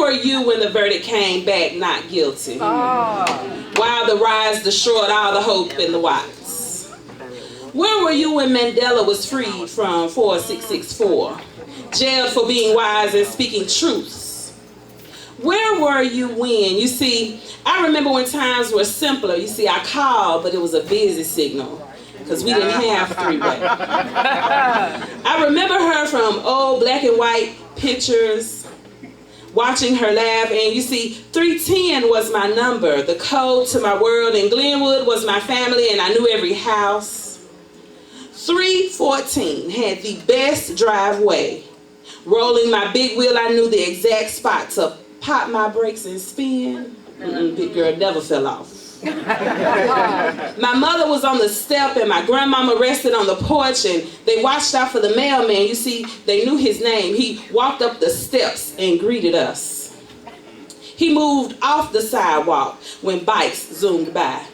were you when the verdict came back not guilty? While the riots destroyed all the hope in the Watts. Where were you when Mandela was freed from 4664? Jailed for being wise and speaking truths. Where were you when? You see, I remember when times were simpler. You see, I called, but it was a busy signal because we didn't have three-way. I remember her from old black and white pictures, watching her laugh, and you see, 310 was my number, the code to my world, and Glenwood was my family, and I knew every house. 314 had the best driveway. Rolling my big wheel, I knew the exact spot to pop my brakes and spin. Big girl never fell off. My mother was on the step and my grandmama rested on the porch, and they watched out for the mailman. You see, they knew his name. He walked up the steps and greeted us. He moved off the sidewalk when bikes zoomed by.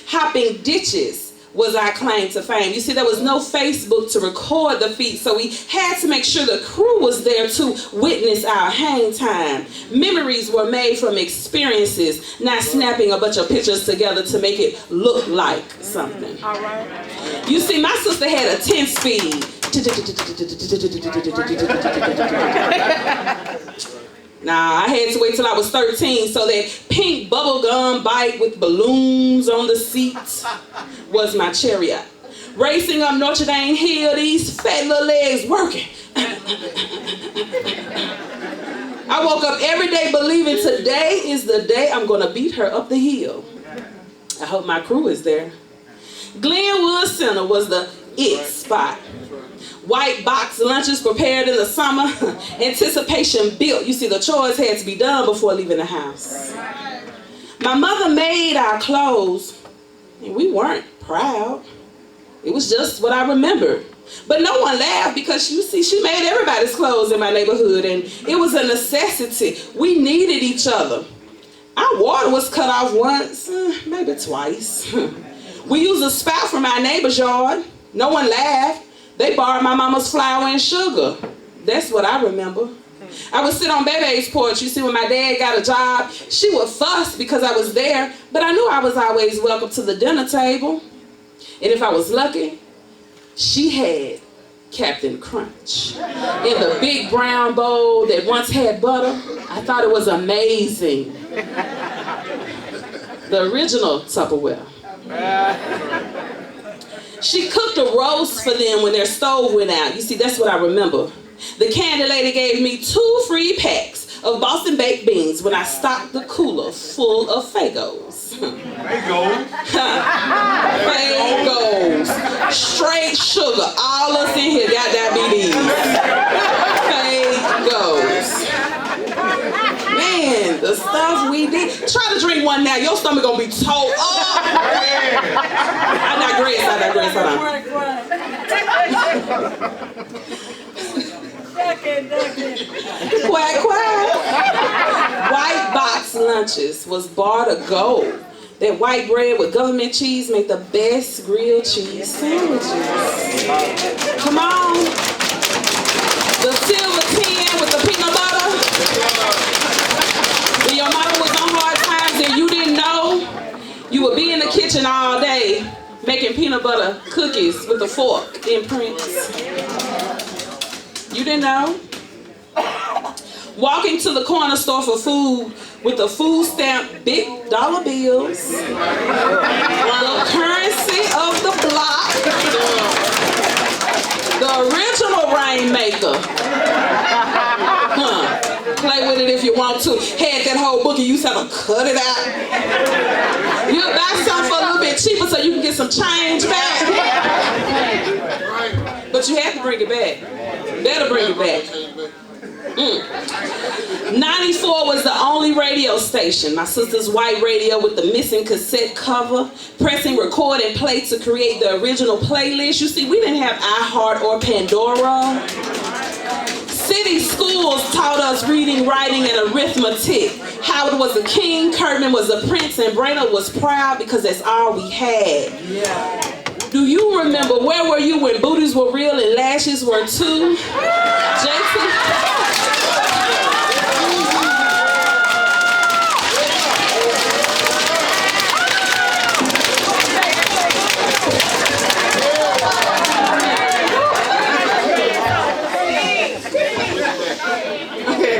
Hopping ditches was our claim to fame. You see, there was no Facebook to record the feat, so we had to make sure the crew was there to witness our hang time. Memories were made from experiences, not snapping a bunch of pictures together to make it look like something. All right. You see, my sister had a 10-speed. Nah, I had to wait till I was 13, so that pink bubblegum bike with balloons on the seats was my chariot. Racing up Notre Dame Hill, these fat little legs working. I woke up every day believing today is the day I'm gonna beat her up the hill. I hope my crew is there. Glenwood Center was the it spot. White box lunches prepared in the summer. Anticipation built. You see, the chores had to be done before leaving the house. My mother made our clothes, and we weren't proud. It was just what I remembered. But no one laughed because, you see, she made everybody's clothes in my neighborhood, and it was a necessity. We needed each other. Our water was cut off once, maybe twice. We used a spout from our neighbor's yard. No one laughed. They borrowed my mama's flour and sugar. That's what I remember. I would sit on Bebe's porch. You see, when my dad got a job, she would fuss because I was there, but I knew I was always welcome to the dinner table. And if I was lucky, she had Captain Crunch in the big brown bowl that once had butter. I thought it was amazing. The original Tupperware. She cooked a roast for them when their stove went out. You see, that's what I remember. The candy lady gave me 2 free packs of Boston baked beans when I stocked the cooler full of Fagos. Fagos. Straight sugar. All us in here got diabetes. Fagos. Man, the stuff we did. Try to drink one now. Your stomach gonna be tore up. I digress. Hold on. Quack, quack. White box lunches was bar to go. That white bread with government cheese make the best grilled cheese sandwiches. Come on. The silver tin with the peanut butter. When your mama was on hard times and you didn't know, you would be in the kitchen all day making peanut butter cookies with a fork in Prince. You didn't know? Walking to the corner store for food with the food stamp big dollar bills. The currency of the block. The original rainmaker. Play with it if you want to. Had that whole book and you used to have to cut it out. You'll buy something for a little bit cheaper so you can get some change back. But you have to bring it back. You better bring it back. 94 was the only radio station. My sister's white radio with the missing cassette cover, pressing record and play to create the original playlist. You see, we didn't have iHeart or Pandora. City schools taught us reading, writing, and arithmetic. Howard was a king, Curtin was a prince, and Brainerd was proud because that's all we had. Yeah. Do you remember where were you when booties were real and lashes were too? JT?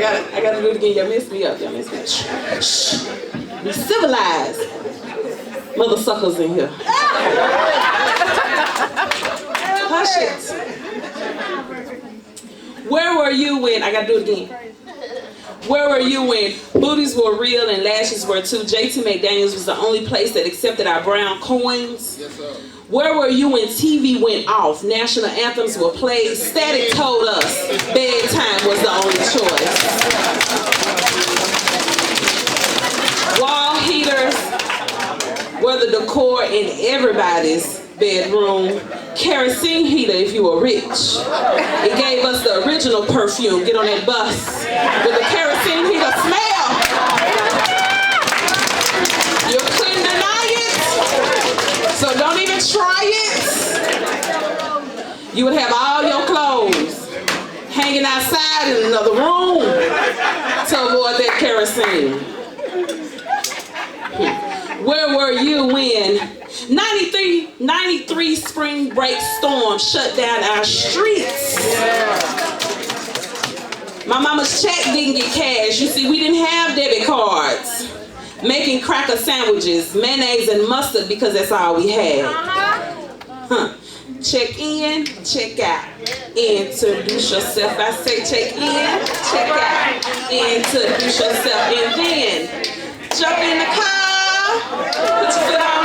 I gotta do it again. Y'all messed me up. Y'all messed me up. Shh. Be civilized. Mother suckers in here. Hush it. Where were you when, I gotta do it again. Where were you when booties were real and lashes were too? JT McDaniels was the only place that accepted our brown coins. Yes, sir. Where were you when TV went off, national anthems were played, Static told us bedtime was the only choice? Wall heaters were the decor in everybody's bedroom. Kerosene heater if you were rich. It gave us the original perfume. Get on that bus with the kerosene heater smell. You couldn't deny it, so don't even try it. You would have all your clothes hanging outside in another room to avoid that kerosene. Where were you when 93 spring break storm shut down our streets? My mama's check didn't get cash. You see, we didn't have debit cards. Making cracker sandwiches, mayonnaise and mustard because that's all we had. Check in, check out. Introduce yourself. I say check in, check out. Introduce yourself and then jump in the car. Put your foot on